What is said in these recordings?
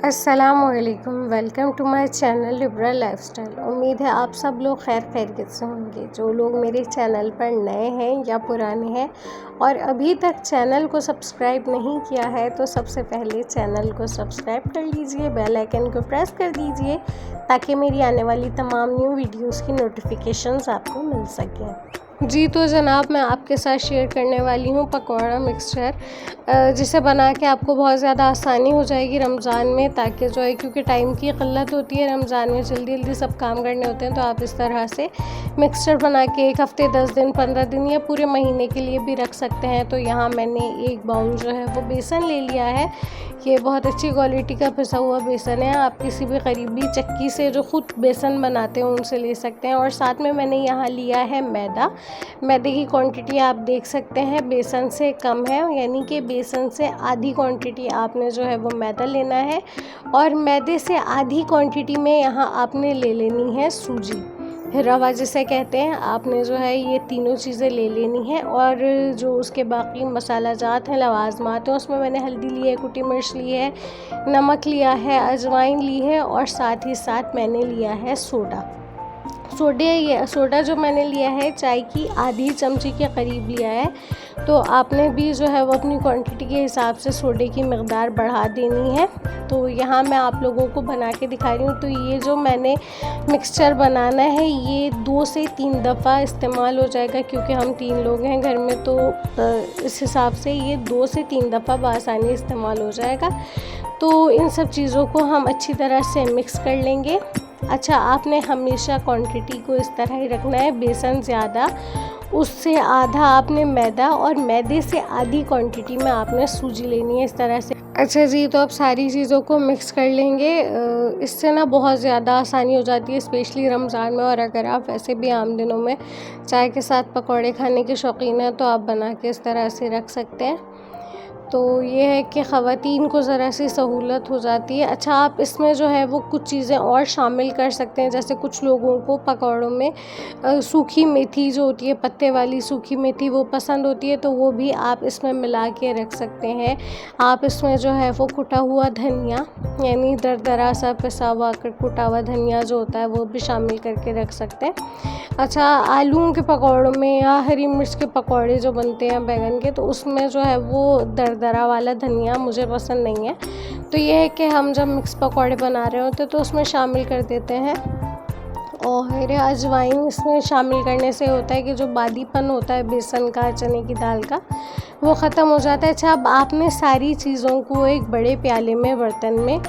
अस्सलामुअलैकुम, welcome to my channel Liberal Lifestyle. उम्मीद है आप सब लोग खैरियत से होंगे। जो लोग मेरे चैनल पर नए हैं या पुराने हैं और अभी तक चैनल को सब्सक्राइब नहीं किया है तो सबसे पहले चैनल को सब्सक्राइब कर लीजिए, बेल आइकन को प्रेस कर दीजिए ताकि मेरी आने वाली तमाम न्यू वीडियोस की नोटिफिकेशंस आपको मिल सकें। जी तो जनाब, मैं आपके साथ शेयर करने वाली हूँ पकौड़ा मिक्सचर, जिसे बना के आपको बहुत ज़्यादा आसानी हो जाएगी रमज़ान में, ताकि जो है क्योंकि टाइम की क़िल्लत होती है रमज़ान में, जल्दी जल्दी सब काम करने होते हैं। तो आप इस तरह से मिक्सचर बना के 1 हफ़्ते 10 दिन 15 दिन या पूरे महीने के लिए भी रख सकते हैं। तो यहाँ मैंने 1 बाउल जो है वो बेसन ले लिया है। ये बहुत अच्छी क्वालिटी का पिसा हुआ बेसन है। आप किसी भी करीबी चक्की से जो ख़ुद बेसन बनाते हैं उनसे ले सकते हैं। और साथ में मैंने यहाँ लिया है मैदे की क्वांटिटी आप देख सकते हैं बेसन से कम है, यानी कि बेसन से आधी क्वांटिटी आपने जो है वो मैदा लेना है। और मैदे से आधी क्वांटिटी में यहाँ आपने ले लेनी है सूजी, रवा जिसे कहते हैं। आपने जो है ये तीनों चीज़ें ले लेनी है। और जो उसके बाकी मसाला जात हैं, लवाजमात हैं, उसमें मैंने हल्दी ली है, कुटी मिर्च ली है, नमक लिया है, अजवाइन ली है और साथ ही साथ मैंने लिया है सोडा जो मैंने लिया है चाय की आधी चमची के करीब लिया है। तो आपने भी जो है वो अपनी क्वांटिटी के हिसाब से सोडे की मकदार बढ़ा देनी है। तो यहाँ मैं आप लोगों को बना के दिखा रही हूँ। तो ये जो मैंने मिक्सचर बनाना है ये 2 से 3 दफ़ा इस्तेमाल हो जाएगा, क्योंकि हम 3 लोग हैं घर में। तो इस हिसाब से ये 2 से 3 दफ़ा बआसानी इस्तेमाल हो जाएगा। तो इन सब चीज़ों को हम अच्छी तरह से मिक्स कर लेंगे। अच्छा, आपने हमेशा क्वांटिटी को इस तरह ही रखना है, बेसन ज़्यादा, उससे आधा आपने मैदा और मैदे से आधी क्वांटिटी में आपने सूजी लेनी है, इस तरह से। अच्छा जी, तो अब सारी चीज़ों को मिक्स कर लेंगे। इससे ना बहुत ज़्यादा आसानी हो जाती है, स्पेशली रमज़ान में। और अगर आप वैसे भी आम दिनों में चाय के साथ पकौड़े खाने के शौकीन हैं तो आप बना के इस तरह से रख सकते हैं। तो ये है कि ख़वातीन को ज़रा सी सहूलत हो जाती है। अच्छा, आप इसमें जो है वो कुछ चीज़ें और शामिल कर सकते हैं। जैसे कुछ लोगों को पकौड़ों में सूखी मेथी जो होती है, पत्ते वाली सूखी मेथी, वो पसंद होती है, तो वो भी आप इसमें मिला के रख सकते हैं। आप इसमें जो है वो कुटा हुआ धनिया, यानी दरदरा सा पिसा हुआ कुटा हुआ धनिया जो होता है वो भी शामिल करके रख सकते हैं। अच्छा, आलूओं के पकौड़ों में या हरी मिर्च के पकौड़े जो बनते हैं बैगन के, तो उसमें जो है वो दरदरा वाला धनिया मुझे पसंद नहीं है। तो ये है कि हम जब मिक्स पकौड़े बना रहे होते तो उसमें शामिल कर देते हैं। और अजवाइन इसमें शामिल करने से होता है कि जो बादीपन होता है बेसन का, चने की दाल का, वो ख़त्म हो जाता है। अच्छा, अब आपने सारी चीज़ों को एक बड़े प्याले में, बर्तन में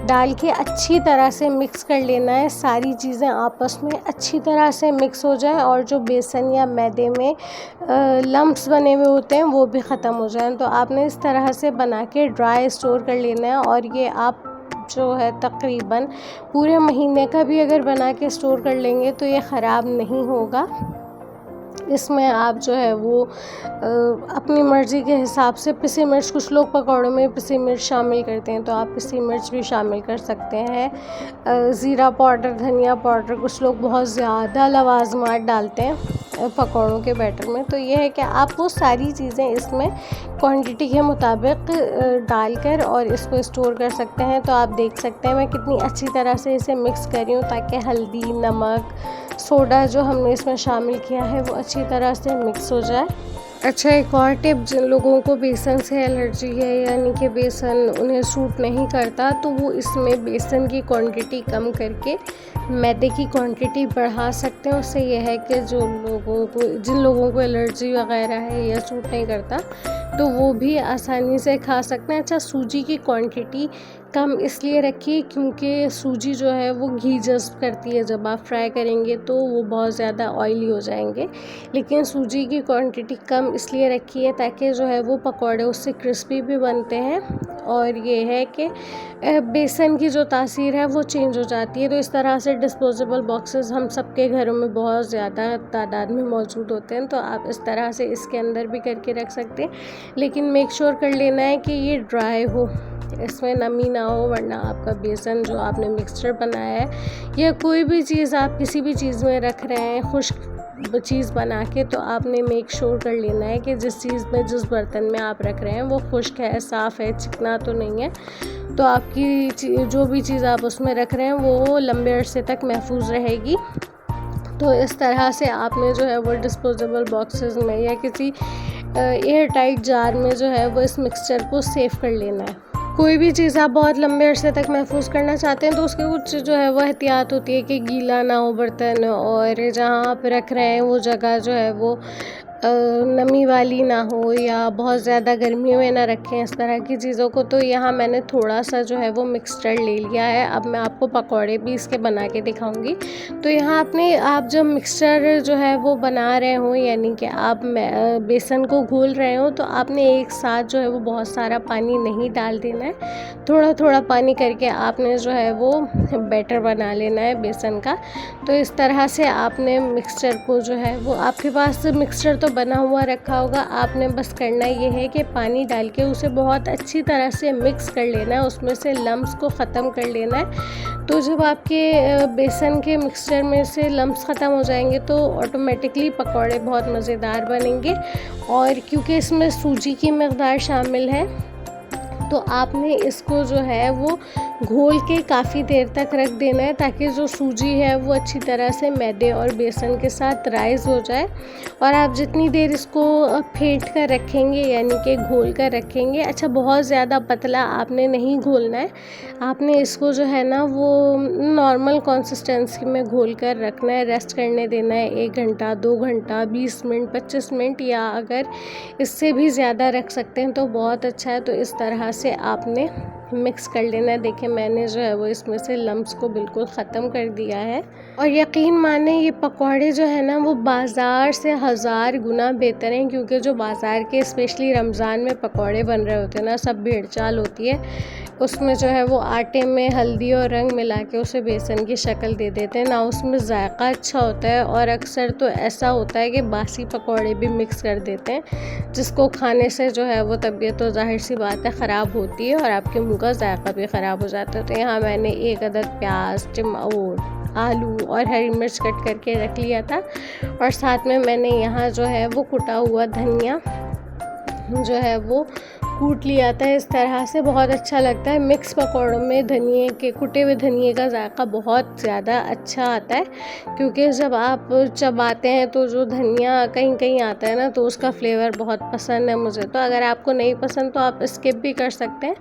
डाल के अच्छी तरह से मिक्स कर लेना है। सारी चीज़ें आपस में अच्छी तरह से मिक्स हो जाएं और जो बेसन या मैदे में लम्प्स बने हुए होते हैं वो भी ख़त्म हो जाएं। तो आपने इस तरह से बना के ड्राई स्टोर कर लेना है। और ये आप जो है तकरीबन पूरे महीने का भी अगर बना के स्टोर कर लेंगे तो ये ख़राब नहीं होगा। इसमें आप जो है वो अपनी मर्ज़ी के हिसाब से पिसी मिर्च, कुछ लोग पकौड़ों में पिसी मिर्च शामिल करते हैं तो आप पिसी मिर्च भी शामिल कर सकते हैं। ज़ीरा पाउडर, धनिया पाउडर, कुछ लोग बहुत ज़्यादा लवाजमात डालते हैं पकौड़ों के बैटर में। तो ये है कि आप वो सारी चीज़ें इसमें क्वांटिटी के मुताबिक डालकर और इसको स्टोर कर सकते हैं। तो आप देख सकते हैं मैं कितनी अच्छी तरह से इसे मिक्स कर रही हूँ ताकि हल्दी, नमक, सोडा जो हमने इसमें शामिल किया है वो अच्छी तरह से मिक्स हो जाए। अच्छा, एक और टिप, जिन लोगों को बेसन से एलर्जी है, यानी कि बेसन उन्हें सूट नहीं करता, तो वो इसमें बेसन की क्वांटिटी कम करके मैदे की क्वांटिटी बढ़ा सकते हैं। उससे यह है कि जिन लोगों को एलर्जी वगैरह है या सूट नहीं करता तो वो भी आसानी से खा सकते हैं। अच्छा, सूजी की क्वांटिटी कम इसलिए रखिए क्योंकि सूजी जो है वो घी जज़्ब करती है, जब आप फ्राई करेंगे तो वो बहुत ज़्यादा ऑयली हो जाएंगे। लेकिन सूजी की क्वांटिटी कम इसलिए रखिए ताकि जो है वो पकौड़े उससे क्रिस्पी भी बनते हैं। और ये है कि बेसन की जो तासीर है वो चेंज हो जाती है। तो इस तरह से डिस्पोजेबल बॉक्सेस हम सबके घरों में बहुत ज़्यादा तादाद में मौजूद होते हैं, तो आप इस तरह से इसके अंदर भी करके रख सकते हैं। लेकिन मेक श्योर कर लेना है कि ये ड्राई हो, इसमें नमी ना हो, वरना आपका बेसन जो आपने मिक्सचर बनाया है या कोई भी चीज़ आप किसी भी चीज़ में रख रहे हैं, खुश्क चीज़ बना के तो आपने मेक श्योर कर लेना है कि जिस चीज़ में, जिस बर्तन में आप रख रहे हैं वो खुश्क है, साफ़ है, चिकना तो नहीं है। तो आपकी जो भी चीज़ आप उसमें रख रहे हैं वो लंबे अरसे तक महफूज रहेगी। तो इस तरह से आपने जो है वो डिस्पोजेबल बॉक्सेस में या किसी एयर टाइट जार में जो है वो इस मिक्सचर को सेव कर लेना है। कोई भी चीज़ आप बहुत लंबे अरसे तक महफूज करना चाहते हैं तो उसके कुछ जो है वो एहतियात होती है कि गीला ना हो बर्तन, और जहाँ आप रख रहे हैं वो जगह जो है वो नमी वाली ना हो या बहुत ज़्यादा गर्मी में ना रखें, इस तरह की चीज़ों को। तो यहाँ मैंने थोड़ा सा जो है वो मिक्सचर ले लिया है। अब मैं आपको पकौड़े भी इसके बना के दिखाऊंगी। तो यहाँ आप जब मिक्सचर जो है वो बना रहे हो, यानी कि आप बेसन को घोल रहे हो, तो आपने एक साथ जो है वो बहुत सारा पानी नहीं डाल देना है। थोड़ा थोड़ा पानी करके आपने जो है वो बैटर बना लेना है बेसन का। तो इस तरह से आपने मिक्सचर को जो है वो, आपके पास मिक्सचर तो बना हुआ रखा होगा, आपने बस करना ये है कि पानी डाल के उसे बहुत अच्छी तरह से मिक्स कर लेना है, उसमें से लम्स को ख़त्म कर लेना है। तो जब आपके बेसन के मिक्सचर में से लम्स ख़त्म हो जाएंगे तो ऑटोमेटिकली पकौड़े बहुत मज़ेदार बनेंगे। और क्योंकि इसमें सूजी की मकदार शामिल है तो आपने इसको जो है वो घोल के काफ़ी देर तक रख देना है, ताकि जो सूजी है वो अच्छी तरह से मैदे और बेसन के साथ राइज़ हो जाए। और आप जितनी देर इसको फेंट कर रखेंगे, यानी कि घोल कर रखेंगे, अच्छा बहुत ज़्यादा पतला आपने नहीं घोलना है, आपने इसको जो है ना वो नॉर्मल कंसिस्टेंसी में घोल कर रखना है, रेस्ट करने देना है 1 घंटा, 2 घंटा, 20 मिनट, 25 मिनट, या अगर इससे भी ज़्यादा रख सकते हैं तो बहुत अच्छा है। तो इस तरह से आपने मिक्स कर लेना है। देखिए मैंने जो है वो इसमें से लम्स को बिल्कुल ख़त्म कर दिया है। और यकीन माने ये पकौड़े जो है ना वो बाज़ार से 1000 गुना बेहतर हैं, क्योंकि जो बाज़ार के स्पेशली रमज़ान में पकौड़े बन रहे होते हैं ना, सब भीड़ चाल होती है, उसमें जो है वो आटे में हल्दी और रंग मिला के उसे बेसन की शक्ल दे देते हैं ना, उसमें जायका अच्छा होता है। और अक्सर तो ऐसा होता है कि बासी पकौड़े भी मिक्स कर देते हैं, जिसको खाने से जो है वो तबीयत तो ज़ाहिर सी बात है ख़राब होती है और आपके मुँह का जायका भी ख़राब हो जाता है। तो यहाँ मैंने 1 अदद प्याज, आलू और हरी मिर्च कट करके रख लिया था, और साथ में मैंने यहाँ जो है वो कुटा हुआ धनिया जो है वो कूट लिया था। इस तरह से बहुत अच्छा लगता है मिक्स पकौड़ों में, कुटे हुए धनिए का जायका बहुत ज़्यादा अच्छा आता है, क्योंकि जब आप चबाते हैं तो जो धनिया कहीं कहीं आता है ना, तो उसका फ्लेवर बहुत पसंद है मुझे। तो अगर आपको नहीं पसंद तो आप स्किप भी कर सकते हैं।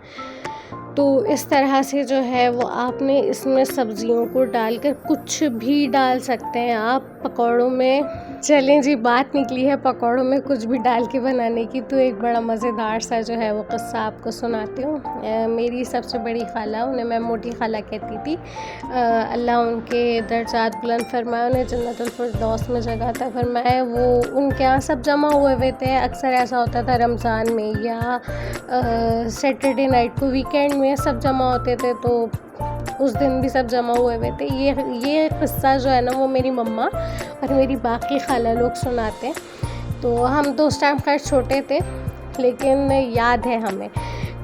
तो इस तरह से जो है वो आपने इसमें सब्जियों को डालकर, कुछ भी डाल सकते हैं आप पकौड़ों में। चलें जी, बात निकली है पकौड़ों में कुछ भी डाल के बनाने की, तो एक बड़ा मज़ेदार सा जो है वो क़स्सा आपको सुनाती हूँ। मेरी सबसे बड़ी खाला, उन्हें मैं मोटी खाला कहती थी, अल्लाह उनके दर्जात बुलंद फरमाए, उन्हें जन्नतुल फिरदौस में जगह अता फरमाए। वो उनके यहाँ सब जमा हुए थे। अक्सर ऐसा होता था रमज़ान में या सैटरडे नाइट को, वीकेंड में सब जमा होते थे, तो उस दिन भी सब जमा हुए थे। ये क़स्सा जो है ना वो मेरी मम्मा और मेरी बाकी खाला लोग सुनाते हैं। तो हम तो उस टाइम खैर छोटे थे, लेकिन याद है हमें।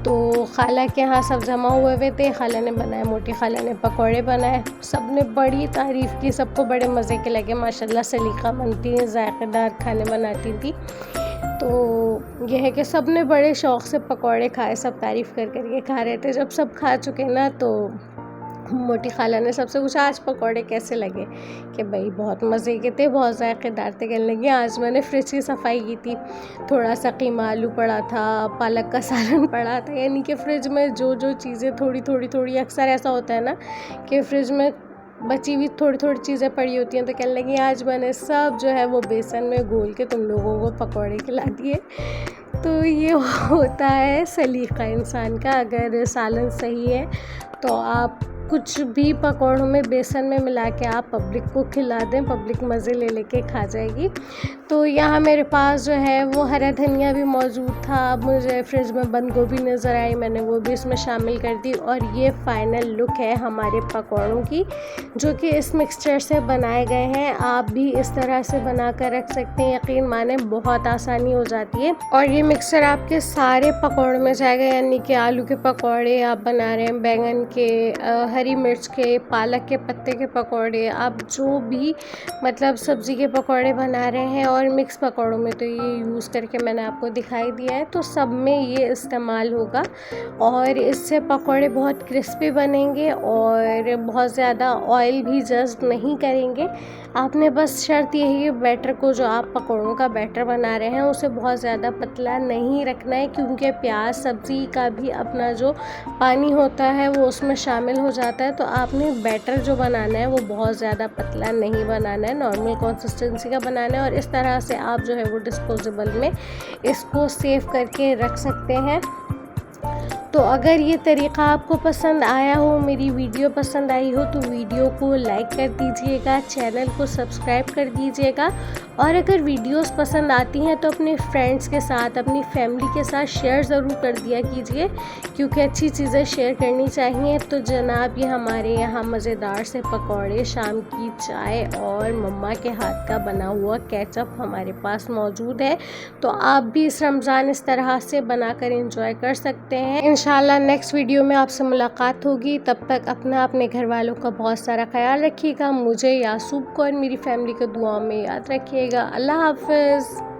तो खाला के यहाँ सब जमा हुए थे, खाला ने बनाए, मोटी खाला ने पकौड़े बनाए, सब ने बड़ी तारीफ़ की, सबको बड़े मज़े के लगे। माशाल्लाह सलीक़ामंद थी, ज़ायक़ेदार खाने बनाती थी। तो यह है कि सब ने बड़े शौक़ से पकौड़े खाए, सब तारीफ़ कर के खा रहे थे। जब सब खा चुके ना, तो मोटी खाला ने सबसे पूछा आज पकौड़े कैसे लगे, कि भाई बहुत मज़े के थे, बहुत ज़ायक़ेदार थे। कहने लगी आज मैंने फ्रिज की सफाई की थी, थोड़ा सा कीमा आलू पड़ा था, पालक का सालन पड़ा था, यानी कि फ्रिज में जो चीज़ें थोड़ी अक्सर ऐसा होता है ना कि फ्रिज में बची हुई थोड़ी चीज़ें पड़ी होती हैं। तो कहने लगी आज मैंने सब जो है वो बेसन में घोल के तुम लोगों को पकौड़े खिला दिए। तो ये होता है सलीक़ा इंसान का। अगर सालन सही है तो आप कुछ भी पकौड़ों में बेसन में मिला के आप पब्लिक को खिला दें, पब्लिक मज़े ले लेके खा जाएगी। तो यहाँ मेरे पास जो है वो हरा धनिया भी मौजूद था। अब मुझे फ्रिज में बंद गोभी नज़र आई, मैंने वो भी इसमें शामिल कर दी। और ये फ़ाइनल लुक है हमारे पकौड़ों की, जो कि इस मिक्सचर से बनाए गए हैं। आप भी इस तरह से बना कर रख सकते हैं, यकीन माने बहुत आसानी हो जाती है। और ये मिक्सचर आपके सारे पकौड़ों में जाएगा, यानी कि आलू के पकौड़े आप बना रहे हैं, बैंगन के, हरी मिर्च के, पालक के पत्ते के पकौड़े, आप जो भी मतलब सब्ज़ी के पकौड़े बना रहे हैं, और मिक्स पकौड़ों में तो ये यूज़ करके मैंने आपको दिखाई दिया है, तो सब में ये इस्तेमाल होगा। और इससे पकौड़े बहुत क्रिस्पी बनेंगे और बहुत ज़्यादा ऑयल भी जस्ट नहीं करेंगे। आपने बस शर्त यही है, बैटर को जो आप पकौड़ों का बैटर बना रहे हैं उसे बहुत ज़्यादा पतला नहीं रखना है, क्योंकि प्याज सब्ज़ी का भी अपना जो पानी होता है वो उसमें शामिल हो जाता है। तो आपने बैटर जो बनाना है वो बहुत ज़्यादा पतला नहीं बनाना है, नॉर्मल कंसिस्टेंसी का बनाना है। और इस तरह से आप जो है वो डिस्पोजेबल में इसको सेव करके रख सकते हैं। तो अगर ये तरीक़ा आपको पसंद आया हो, मेरी वीडियो पसंद आई हो, तो वीडियो को लाइक कर दीजिएगा, चैनल को सब्सक्राइब कर दीजिएगा। और अगर वीडियोस पसंद आती हैं तो अपने फ्रेंड्स के साथ, अपनी फैमिली के साथ शेयर ज़रूर कर दिया कीजिए, क्योंकि अच्छी चीज़ें शेयर करनी चाहिए। तो जनाब, ये हमारे यहाँ मज़ेदार से पकौड़े, शाम की चाय और मम्मा के हाथ का बना हुआ केचप हमारे पास मौजूद है। तो आप भी इस रमज़ान इस तरह से बनाकर एंजॉय कर सकते हैं। इंशाल्लाह नेक्स्ट वीडियो में आपसे मुलाकात होगी। तब तक अपने घर वालों का बहुत सारा ख्याल रखिएगा। मुझे, यासूब को और मेरी फैमिली को दुआ में याद रखिएगा। अल्लाह हाफ़िज़।